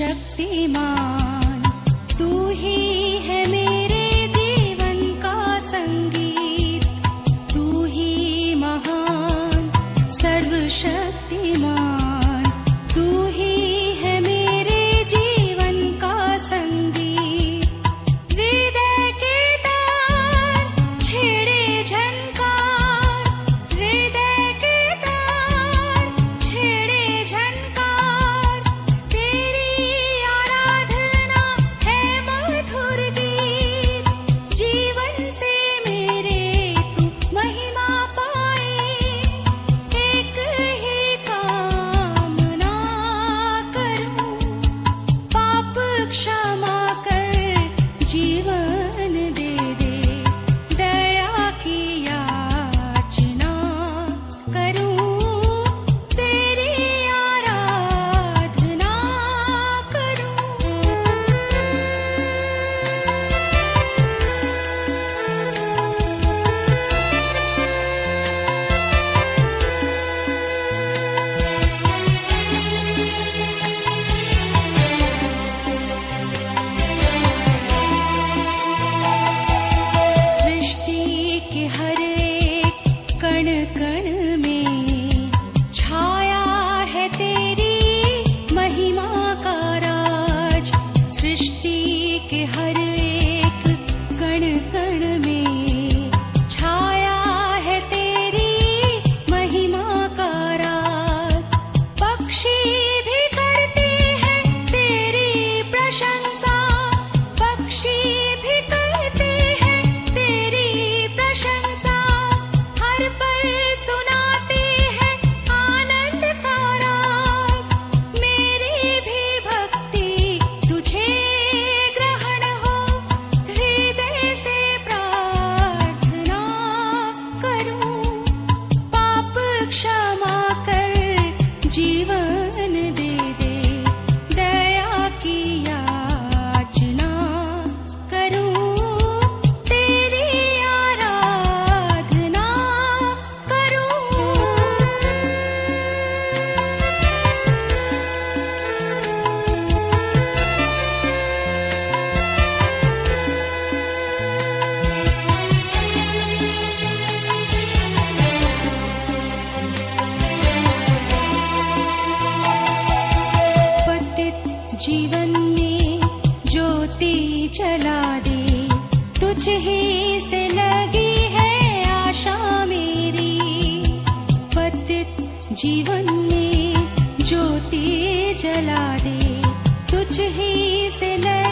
सर्वशक्तिमान तू ही है मेरे जीवन का संगीत, तू ही महान सर्वशक्तिमान, तू ही है मेरे जीवन का संगीत। हृदय के तार छेड़े झनकार, हृदय के तार छेड़े झनकार, तेरी आराधना है मधुर गीत। जीवन से मेरे तू महिमा पाए, एक ही कामना करूं, पाप क्षमा कर जीवन दे दे, दया की याचना करूं, तेरी आराधना करूं। सृष्टि के हर एक कण कण में छाया है तेरी महिमा का राज। सृष्टि के हर एक कण कण में छाया है तेरी महिमा का राज। पक्षी भी करते हैं तेरी प्रशंसा, पक्षी भी करते हैं तेरी प्रशंसा, हर पल सुनाते हैं आनंद का राग। मेरी भी भक्ति तुझे ग्रहण हो, हृदय से प्रार्थना करूं, पाप क्षमा कर जीवन दे दे, दया की याचना करूं, तेरी आराधना करूं। पतित जीवन में ज्योति जला दे, तुझ ही से लगी है आशा मेरी। पतित जीवन में ज्योति जला दे, तुझ ही से लगी